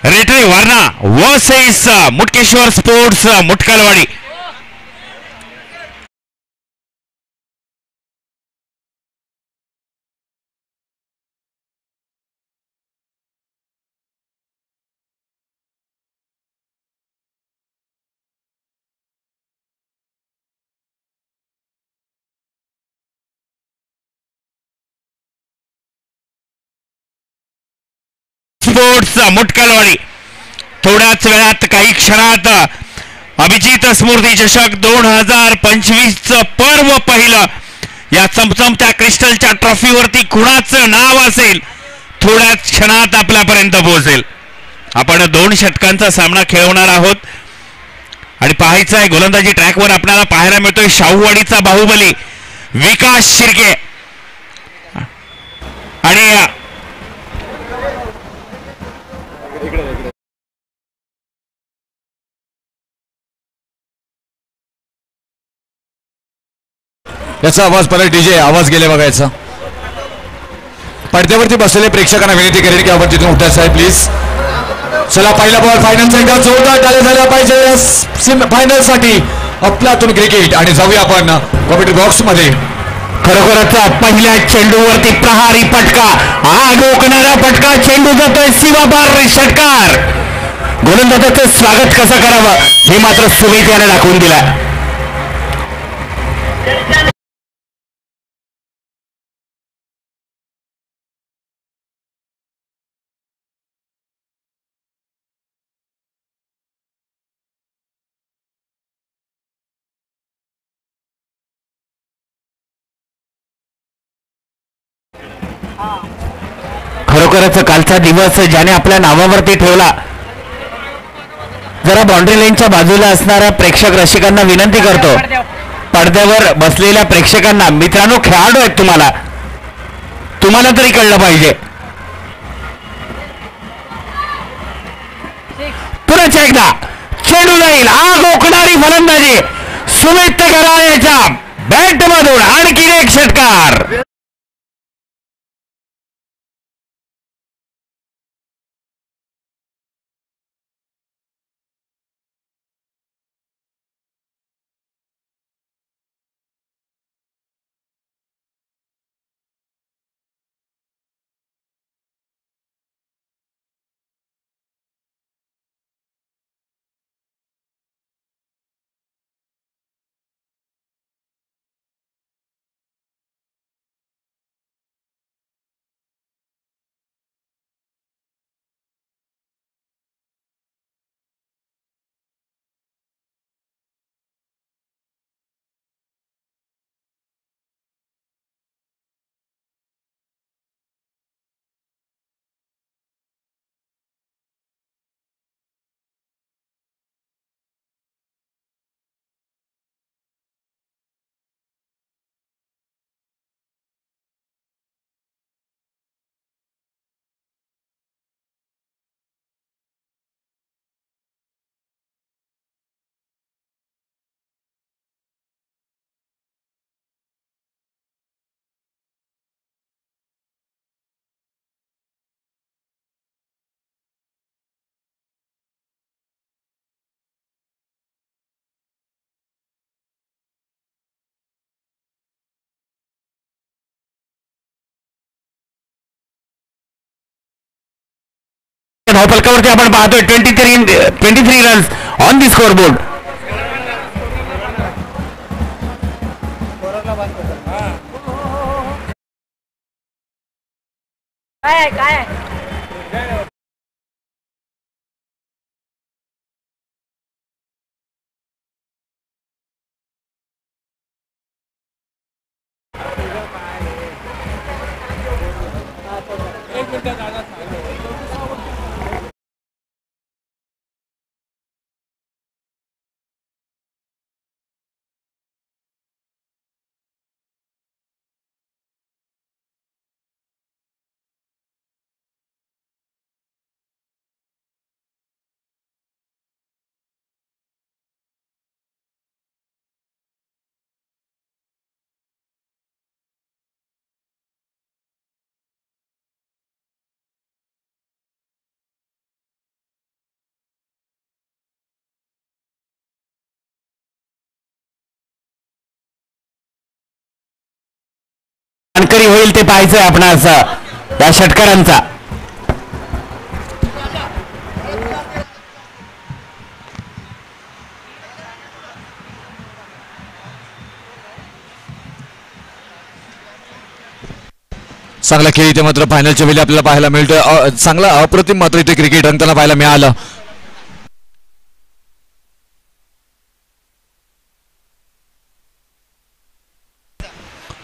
रेटरी Warna versus मुटकेश्वर sports मुटकलवाडी. Sports मुटकलवाडी. थोड्याच वेळात काही क्षणात अभिजित स्मृती चषक 2025 पर्व पहिलं. या चमचमत्या क्रिस्टलच्या ट्रॉफीवरती कुणाचं नाव असेल थोड्याच क्षणात आपल्यापर्यंत पोहोचेल. आपण 2 षटकांचा सामना खेळवणार आहोत आणि पाहायचं आहे गोलंदाजी ट्रॅकवर आपल्याला पाहायला मिळतोय शाहूवाडीचा बाहुबली विकास शिर्के आणि याचा आवाज परत डीजे आवाज गेले बघायचा. पडद्यावरती बसलेले प्रेक्षकांना विनंती करेल की आपण तिथून उठायचं आहे प्लीज. चला पहिला बॉल फायनलचा एकदा जोरदार टाळ्या झाल्या पाहिजे फायनल साठी अफलातून क्रिकेट. आणि जाऊया आपण कॉमेंट्री बॉक्स मध्ये. खरोखरच पहिल्या चेंडूवरती प्रहारी फटका, आग ओकणारा फटका, चेंडू जातोय सीमापार षटकार. गोलंदाजाचं स्वागत कसं करावं हे मात्र सुमित याने दाखवून दिलं. खरोखरच कालचा दिवस ज्याने आपल्या नावावरती ठेवला. जरा बाउंड्री लाईनच्या बाजूला असणाऱ्या प्रेक्षक रसिकांना विनंती करतो, पडद्यावर बसलेल्या प्रेक्षकांना, मित्रांनो खेळाडू आहेत तुम्हाला तरी कळलं पाहिजे. पुन्हा एकदा चेंडू जाईल, आग ओकणारी फलंदाजी सुमित कराळेच्या बॅट मधून आणखी एक षटकार. धावफलकावरती आपण पाहतोय 23 runs on the score board. काय मानकरी होईल ते पाहायचंय आपणास या षटकारांचा. चांगला खेळ इथे मात्र फायनलच्या वेळी आपल्याला पाहायला मिळतोय. चांगला अप्रतिम मात्र इथे क्रिकेट रंगताना पाहायला मिळालं.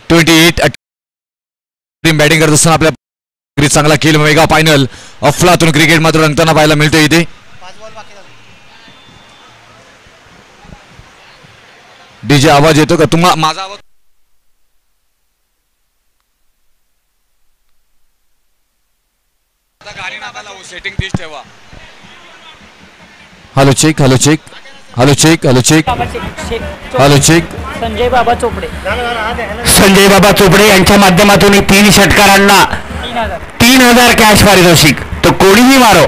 28 टीम बॅटिंग करत असताना आपल्या चांगला खेळ मेगा फायनल अफलातून क्रिकेट मात्र रंगताना पाहायला मिळतोय इथे. डीजे आवाज येतो का तुम्हाला? माझा आवाज सेटिंग तीच ठेवा. Hello check hello check hello check hello check hello check. Sanjay Baba Chopde यांच्या माध्यमातून 3 षटकारांना 3000 कॅश पारितोषिक. तो कोणीही मारो.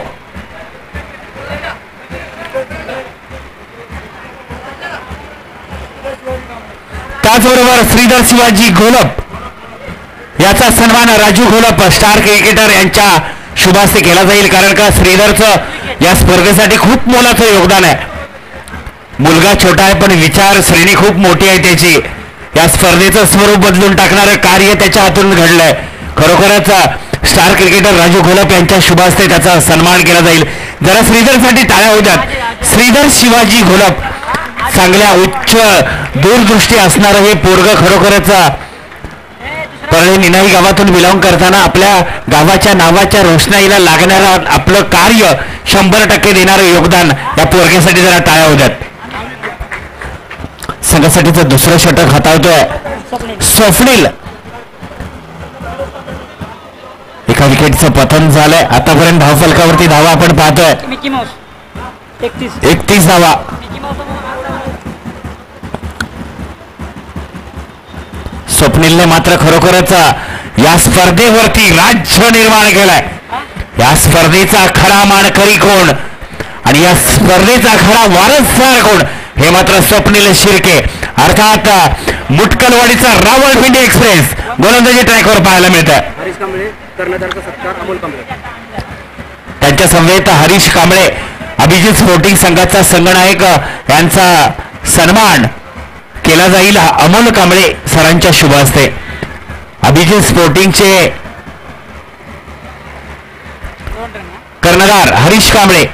त्याचबरोबर श्रीधर शिवाजी घोलप याचा सन्मान राजू घोलप स्टार क्रिकेटर यांच्या शुभास्ते केला जाईल. कारण का श्रीधरचं या स्पर्धेसाठी खूप मोलाचं योगदान आहे. मुलगा छोटा आहे पण विचार श्रेणी खूप मोठी आहे त्याची. या स्पर्धेचं स्वरूप बदलून टाकणारं कार्य त्याच्या हातून घडलंय. खरोखरच स्टार क्रिकेटर राजू घोलप यांच्या शुभास्ते त्याचा सन्मान केला जाईल. जरा श्रीधरसाठी टाळ्या होऊ द्यात. श्रीधर शिवाजी घोलप चांगल्या उच्च दूरदृष्टी असणारं हे पोरग खरोखरच परळी निनाई गावातून बिलॉंग करताना आपल्या गावाच्या नावाच्या रोषणाईला लागणारं आपलं कार्य 100% देणारं योगदान या पोरग्यासाठी जरा टाळ्या होऊ द्यात. संघासाठीचं दुसरं षटक हाताळतोय स्वप्नील. एका विकेटचं पतन झालंय. आतापर्यंत धावफलकावरती धावा आपण पाहतोय 31 धावा. स्वप्नीलने मात्र खरोखरच या स्पर्धेवरती राज्य निर्माण केलाय. या स्पर्धेचा खरा मानकरी कोण आणि या स्पर्धेचा खरा वारसदार कोण हे मात्र स्वप्नील शिर्के अर्थात मुटकलवाडीचा रावळपिंडी एक्सप्रेस गोलंदाजी ट्रॅकवर पाहायला मिळतं. त्यांच्या समवेत हरीश कांबळे अभिजित स्पोर्टिंग संघाचा संघनायक यांचा सन्मान केला जाईल अमोल कांबळे सरांच्या शुभ हस्ते. अभिजित स्पोर्टिंगचे कर्णधार हरीश कांबळे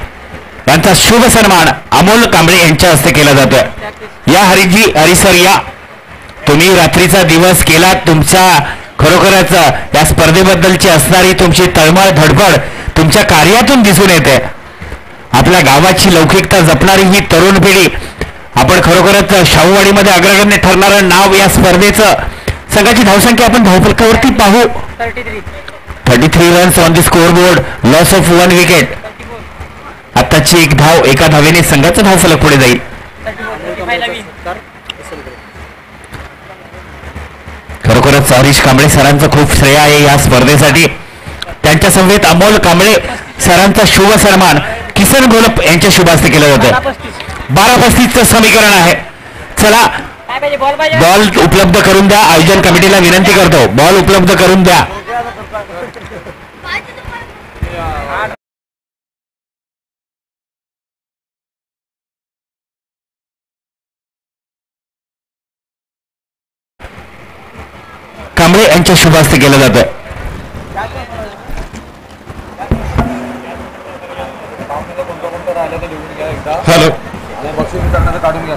यांचा शुभ सन्मान अमोल कांबळे यांच्या हस्ते केला जातोय. या हरीजी हरिसर या तुम्ही रात्रीचा दिवस केला. तुमचा खरोखरच या स्पर्धेबद्दलची असणारी तुमची तळमळ धडपड तुमच्या कार्यातून दिसून येते. आपल्या गावाची लौकिकता जपणारी ही तरुण पिढी आपण खरोखरच शाहूवाडीमध्ये अग्रगण्य ठरणारं नाव या स्पर्धेचं. संघाची धावसंख्या आपण धावफलकावरती पाहू 33 runs on the score board. Loss of 1 wicket. आताची एक धाव एका धावेने संघाचा धावफलक पुढे जाईल. खरोखरच हरीश कांबळे सरांचं खूप श्रेय आहे या स्पर्धेसाठी. त्यांच्या समवेत अमोल कांबळे सरांचा शुभ सन्मान किसन घोलप यांच्या शुभ हस्ते केलं जातं. 12-35चं समीकरण आहे. चला बॉल उपलब्ध करून द्या. आयोजन कमिटीला विनंती करतो बॉल उपलब्ध करून द्या. कांबळे यांच्या शुभ हस्ते केलं जातं. हॅलो काढून घ्या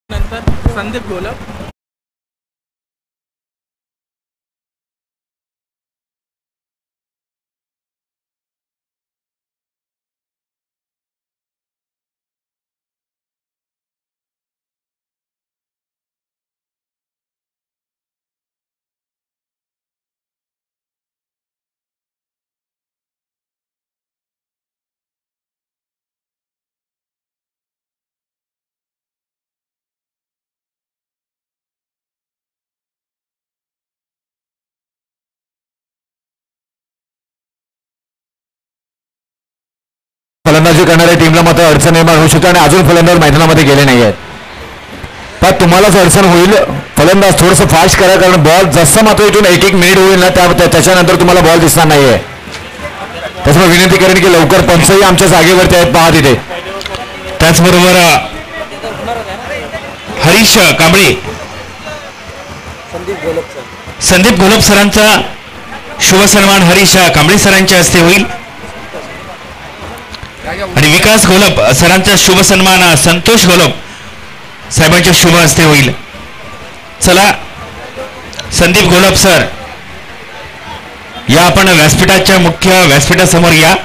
नंतर संदीप घोलप फलंदाजी करणाऱ्या टीमला मात्र अडचण निर्माण होऊ शकते आणि अजून फलंदाज मैदानामध्ये गेले नाही आहेत. पण तुम्हालाच अडचण होईल. फलंदाज थोडंसं फास्ट करा कारण बॉल जसं मात्र इथून एक मिनिट होईल ना त्याच्यानंतर तुम्हाला बॉल दिसणार नाहीये. त्याच्यामुळे विनंती करेन की लवकर पंचही आमच्या जागेवरती आहेत पहा तिथे. त्याचबरोबर हरीश कांबळे संदीप घोलप सरांचा शुभ सन्मान हरीश कांबळे सरांच्या हस्ते होईल आणि विकास घोलप सरांचा शुभ सन्मान संतोष घोलप साहेबांच्या शुभ हस्ते होईल. चला संदीप घोलप सर या आपण व्यासपीठाच्या मुख्य व्यासपीठासमोर या.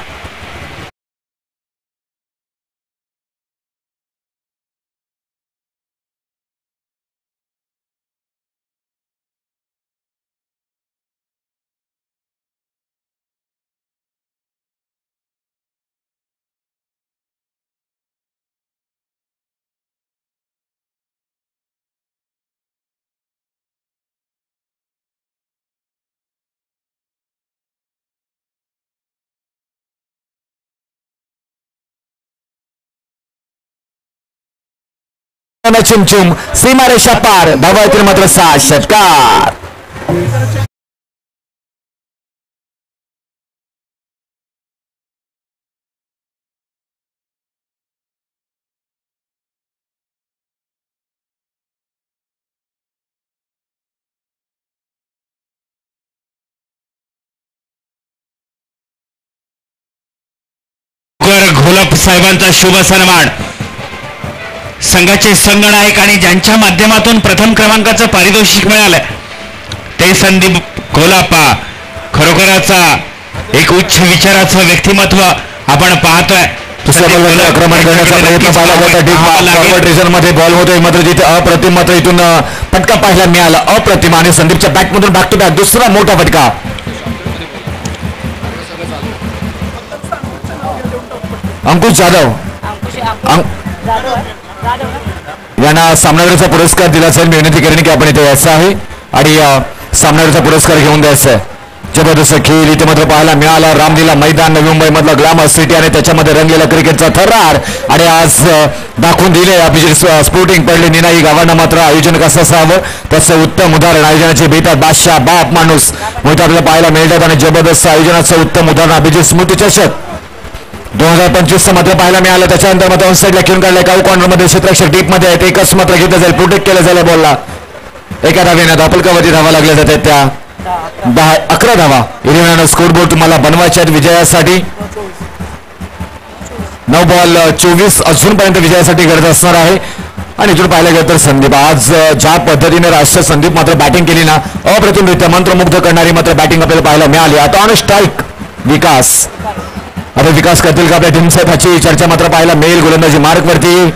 चिमचुम सीमारेषा पार धावा येतील मात्र 6 षटकार. घोलप साहेबांचा शुभ सन्मान संघाचे संघनायक आणि ज्यांच्या माध्यमातून प्रथम क्रमांकाचं पारितोषिक मिळालं ते संदीप घोलाप्पा. खरोखरच एक उच्च विचाराचं व्यक्तिमत्व आपण पाहतोय. आक्रमण करण्याचा प्रयत्न पाहिला रिजन मध्ये बॉल होतोय मात्र जिथे अप्रतिम मात्र इथून फटका पाहायला मिळाला अप्रतिम आणि संदीपच्या बॅटमधून बॅक टू बॅक दुसरा मोठा फटका. अंकुश जाधव यांना सामनावीराचा पुरस्कार दिला जाईल. मी विनंती करेन की आपण इथे यायचं आहे आणि सामनावीराचा पुरस्कार घेऊन द्यायचा आहे. जबरदस्त खेळ इथे मात्र पाहायला मिळाला. रामलीला मैदान नवी मुंबई मधला ग्लॅमर सिटी आणि त्याच्यामध्ये रंगलेला क्रिकेटचा थरार आणि आज दाखवून दिले अभिजित स्पोर्टिंग पडले निनाई गावांना मात्र आयोजन कसं असावं त्याचं उत्तम उदाहरण आयोजनाचे बेतात बादशाह बाप माणूस मोठे आपल्याला पाहायला मिळतात आणि जबरदस्त आयोजनाचं उत्तम उदाहरण अभिजित स्मृती चषक 2025 मात्र पाहायला मिळालं. त्याच्यानंतर मात्र ऑन साईडला खेळून काढलाय. काऊ कॉर्नरमध्ये क्षेत्ररक्षक डीप मध्ये आहेत. एकच मात्र घेतलं जाईल प्रोटेक्ट केलं जाईल बॉलला. एका धावेनं दापलकावरती धावा लागल्या जातात त्या 11 धावा इलेव्हन स्कोरबोर्ड तुम्हाला बनवायचे आहेत विजयासाठी. 9 बॉल 24 अजूनपर्यंत विजयासाठी गरज असणार आहे. आणि इथून पाहिलं गेलं तर संदीप आज ज्या पद्धतीने राष्ट्र संदीप मात्र बॅटिंग केली ना अप्रतिमरित्या मंत्रमुग्ध करणारी मात्र बॅटिंग आपल्याला पाहायला मिळाली. आता ऑन स्ट्राईक विकास. आता विकास करतील का आपल्या टीमचा त्याची चर्चा मात्र पाहायला मिळेल. गोलंदाजी मार्क वरती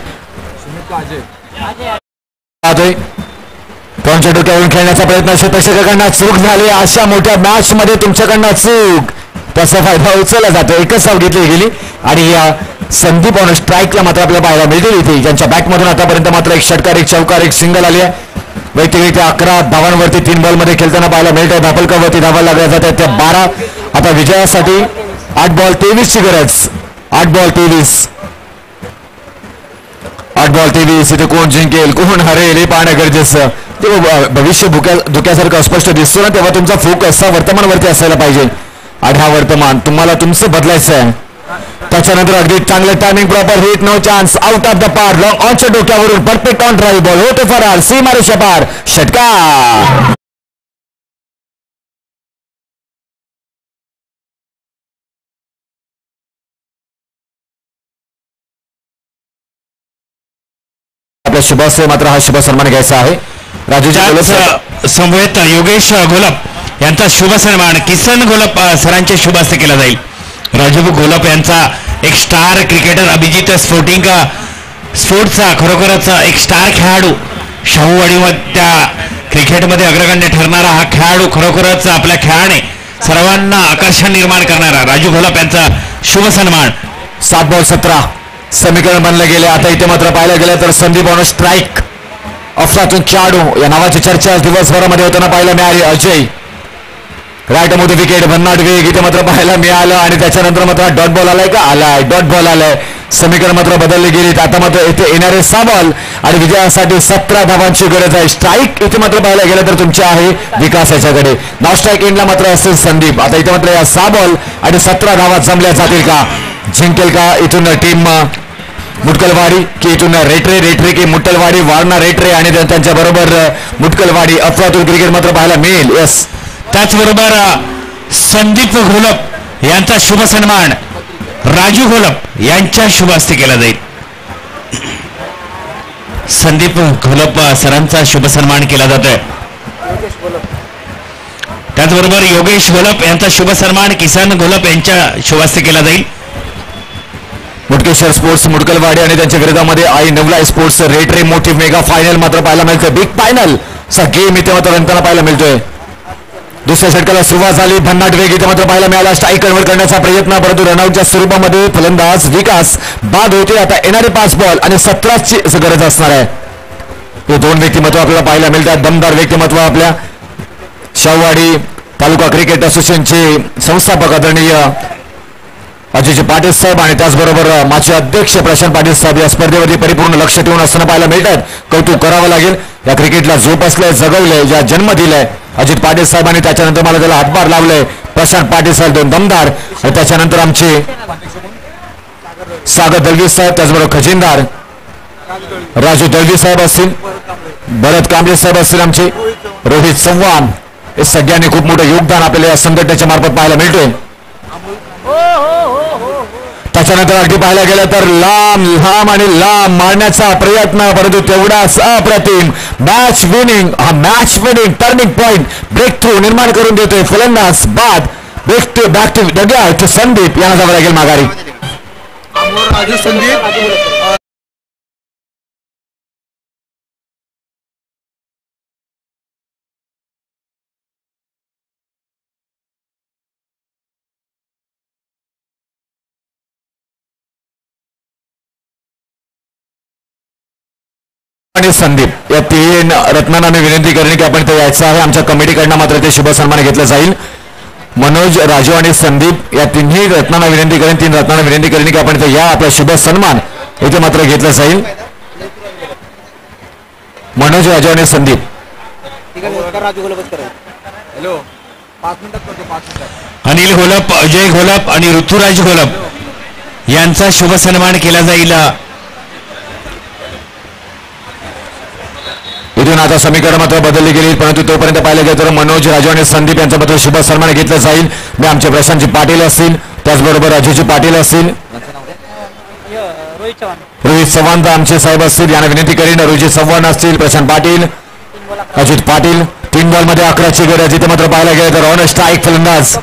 त्यांच्या डोक्यावरून खेळण्याचा प्रयत्न क्षेत्ररक्षकांना चूक झाली. अशा मोठ्या मॅच मध्ये तुमच्याकडनं चूक त्याचा फायदा उचलला जातो. एकच साव घेतली गेली आणि या संदीप ऑन स्ट्राईकला मात्र आपल्याला पाहायला मिळते. इथे ज्यांच्या बॅटमधून आतापर्यंत मात्र एक षटकार एक चौकार एक सिंगल आली आहे. वैयक्तिकरित्या 11 धावांवरती 3 बॉलमध्ये खेळताना पाहायला मिळतंय. धापलकावरती धावा लागल्या जातात त्या 12. आता विजयासाठी 8 बॉल 23 ची गरज. 8 बॉल 23 इथे कोण जिंकेल कोण हरेल हे पाहणं गरजेचं. तेव्हा भविष्य धोक्यासारखं स्पष्ट दिसतो ना तेव्हा तुमचा फोकस वर्तमानवरती असायला पाहिजे. आणि हा वर्तमान तुम्हाला तुमचं बदलायचं आहे. त्याच्यानंतर अगदी चांगलं timing proper hit no chance out of the park long ऑनच्या डोक्यावरून परफेक्ट ऑन ड्राईव्ह बॉल होते फरार सीमारेषा पार षटकार. शुभाश्रय मात्र हा शुभ सन्मान घ्यायचा आहे. राजूजी समवेत योगेश घोलप यांचा शुभ सन्मान किसन घोलप सरांच्या शुभ हस्ते केला जाईल. राजू घोलप यांचा एक स्टार क्रिकेटर अभिजित स्पोर्ट्सचा खरोखरच एक स्टार खेळाडू शाहूवाडीमध्ये त्या क्रिकेटमध्ये अग्रगण्य ठरणारा हा खेळाडू खरोखरच आपल्या खेळाने सर्वांना आकर्षण निर्माण करणारा राजू घोलप यांचा शुभ सन्मान. 7 बॉल 17 समीकरण बनले गेले. आता इथे मात्र पाहायला गेलं तर संदीप ऑन स्ट्राईक अफलातून खेळाडू या नावाची चर्चा दिवसभरामध्ये होताना पाहायला मिळाली. अजय राईट मध्ये विकेट भन्नाट वेग इथे मात्र पाहायला मिळालं आणि त्याच्यानंतर मात्र डॉट बॉल आलाय का आलाय डॉट बॉल आलाय. समीकरण मात्र बदलली गेली. आता मात्र इथे येणारे 6 बॉल आणि विजयासाठी 17 धावांची गरज आहे. स्ट्राईक इथे मात्र पाहायला गेलं तर तुमचे आहे विकास याच्याकडे. नाव स्ट्राईक एंडला मात्र असेल संदीप. आता इथे मात्र या 6 बॉल आणि 17 धावा जमल्या जातील का, जिंकेल का इथून टीम मुटकलवाडी की इथून रेटरे की मुटकलवाडी, वारणा रेटरे आणि त्यांच्या बरोबर मुटकलवाडी अफलातून क्रिकेट मात्र पाहायला मिळेल. यस, त्याचबरोबर संदीप घोलप यांचा शुभ सन्मान राजू घोलप यांच्या शुभ हस्ते केला जाईल. संदीप घोलप सरांचा शुभ सन्मान केला जातोय. त्याचबरोबर योगेश घोलप यांचा शुभ सन्मान किसन घोलप यांच्या शुभ हस्ते केला जाईल. मुटकेश्वर स्पोर्ट्स मुटकलवाडी आणि त्यांच्या विरोधामध्ये आई नवला स्पोर्ट्स रेटरे मोठी मेगा फायनल मात्र पाहायला मिळतोय. बिग फायनल चा गेम इथे मात्र रंगताना पाहायला मिळतोय. दुसऱ्या षटकाला सुरुवात झाली. भन्नाट वेग इथे मात्र पाहायला मिळाला. स्ट्राईक कन्व्हर्ट करण्याचा प्रयत्न, परंतु रनआउटच्या स्वरूपामध्ये फलंदाज विकास बाद होते. आता येणारे 5 बॉल आणि 17ची गरज असणार आहे. हे 2 व्यक्तिमत्व आपल्याला पाहायला मिळतात. दमदार व्यक्तिमत्व आपल्या शाहूवाडी तालुका क्रिकेट असोसिएशनचे संस्थापक आदरणीय अजय पाटील साहेब आणि त्याचबरोबर माजी अध्यक्ष प्रशांत पाटील साहेब या स्पर्धेवरती परिपूर्ण लक्ष ठेवून असताना पाहायला मिळतात. कौतुक करावं लागेल. या क्रिकेटला जोपासलंय, जगवलंय, ज्या जन्म दिलाय अजित पाटील साहेबांनी, त्याच्यानंतर मला त्याला हातभार लावलाय प्रशांत पाटील साहेब 2 दमदार, आणि त्याच्यानंतर आमचे सागर दळवी साहेब, त्याचबरोबर खजिनदार राजू दळवी साहेब असतील, भरत कांबळे साहेब असतील, आमचे रोहित चव्हाण, हे सगळ्यांनी खूप मोठं योगदान आपल्याला या संघटनेच्या मार्फत पाहायला मिळतोय. त्याच्यानंतर अगदी पाहायला गेलं तर लांब आणि लांब मारण्याचा प्रयत्न, परंतु तेवढाच अप्रतिम match winning turning point breakthrough निर्माण करून देतोय फलंदाज बाद. बॅक टू डगआउट संदीप यांना जावं लागेल माघारी. आणि संदीप या 3 रत्नांना मी विनंती करेन की आपण ते यायचं आहे. आमच्या कमिटीकडनं मात्र ते शुभ सन्मान घेतलं जाईल. मनोज, राजू आणि संदीप या 3 रत्नांना विनंती करेन, 3 रत्नांना विनंती करेन की आपण ते या आपला शुभ सन्मान इथे मात्र घेतलं जाईल. मनोज, राजू आणि संदीप. अनिल घोलप, अजय घोलप आणि ऋतुराज घोलप यांचा शुभ सन्मान केला जाईल. इथून आता समीकरण मात्र बदलली गेली, परंतु तोपर्यंत पाहिलं गेलं तर मनोज, राजू आणि संदीप यांचा मात्र शुभ सन्मान घेतला जाईल. मी आमचे प्रशांतजी पाटील असतील, त्याचबरोबर अजयजी पाटील असतील, रोहित चव्हाण आमचे साहेब असतील यांना विनंती करीन. रोहित चव्हाण असतील, प्रशांत पाटील, अजित पाटील. 3 बॉलमध्ये 11ची गरज इथे मात्र पाहायला गेलं तर ऑन स्ट्राईक फलंदाज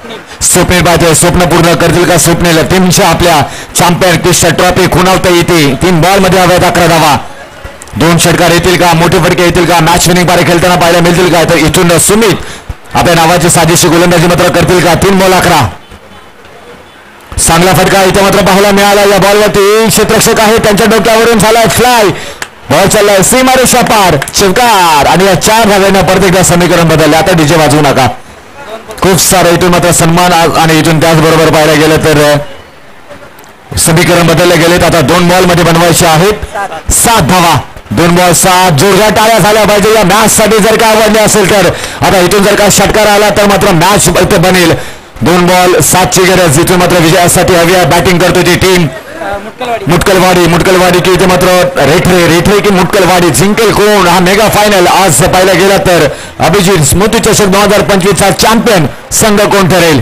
स्वप्नील पाहते. स्वप्न पूर्ण करतील का स्वप्नील? टीमच्या आपल्या चॅम्पियन क्रिस्टल ट्रॉफी खुणावता येते. 3 बॉलमध्ये हव्यात 11 धावा. 2 षटकार येतील का, मोठे फटके येतील का, मॅच विनिंग पारी खेळताना पाहायला मिळतील का? तर इथून सुमित आपल्या नावाची साजेशी गोलंदाजी मात्र करतील का? 3 बॉल 11. चांगला फटका इथे मात्र पाहायला मिळाला. या बॉलवरती क्षेत्ररक्षक आहे, त्यांच्या डोक्यावरून झालाय फ्लाय. बॉल चाललाय सीमारेषा पार, चौकार आणि या 4 धाव्यांना परत एकदा समीकरण बदलले. आता डीजे वाजवू नका. खूप सारं इथून मात्र सन्मान आणि इथून त्याचबरोबर पाहायला गेलं तर समीकरण बदलले गेलेत. आता 2 बॉलमध्ये बनवायचे आहेत 7 धावा. 2 बॉल 7. जोरदार टाळ्या झाल्या पाहिजे या मॅच साठी. जर का आवडले असेल तर आता इथून जर का षटकार आला तर मात्र मॅच बनेल. 2 बॉल 7ची गरज इथून मात्र विजयासाठी हवी आहे. बॅटिंग करतो ती टीम मुटकलवाडी की इथे मात्र रेठरे की मुटकलवाडी, जिंकेल कोण हा मेगा फायनल? आज पाहिला गेला तर अभिजित स्मृती चषक 2025 चा चॅम्पियन संघ कोण ठरेल?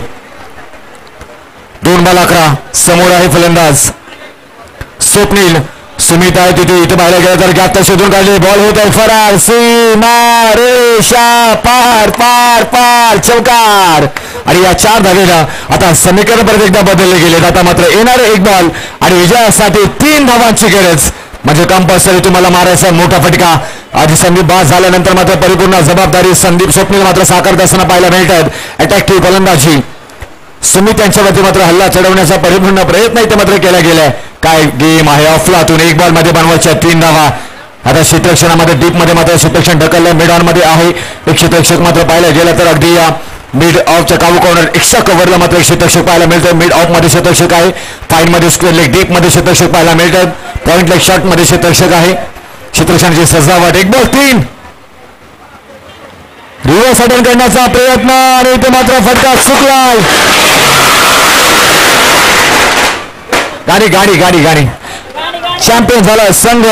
2 बॉल 11. समोर आहे फलंदाज स्वप्नील. सुमित आहे तिथे, इथे पाहायला गेलं तर गॅप शोधून काढले. बॉल होत आहे फरार, सीमा रेषा पार पार पार, चौकार. आणि या 4 धावेला आता समीकरण परत एकदा बदलले गेले. आता मात्र येणारे 1 बॉल आणि विजयासाठी 3 धावांची गरज, म्हणजे कंपल्सरी तुम्हाला मारायचा मोठा फटका. आधी संदीप बाद झाल्यानंतर मात्र परिपूर्ण जबाबदारी संदीप स्वप्नील मात्र साकारत असताना पाहायला मिळतात. अटॅक्टिव्ह फलंदाजी सुमित यांच्यावरती मात्र हल्ला चढवण्याचा परिपूर्ण प्रयत्न इथे मात्र केला गेलाय. काय गेम आहे अफलातून. 1 बॉल मध्ये बनवायच्या 3 धावा. आता क्षेत्ररक्षणामध्ये डीप मध्ये मात्र क्षेत्ररक्षण ढकललं. मिड ऑन मध्ये आहे एक क्षेत्ररक्षक मात्र पाहायला गेलं तर अगदी मिड ऑफच्या काबू कॉर्नर एक्स्ट्रा कव्हरला मात्र एक शतक पाहायला मिळतं. मिड ऑफ मध्ये शतक आहे. फाईन मध्ये स्क्वेअर लेग डीप मध्ये शतक पाहायला मिळतात. पॉइंट लेग शॉट मध्ये शतक आहे. क्षेत्ररक्षणाची सजावट. एक बॉल 3 रिव्हर्स अटॅक करण्याचा प्रयत्न आणि इथे मात्र फटका चुकलाय. गाडी गाडी गाडी गाडी चॅम्पियन झाला संघ.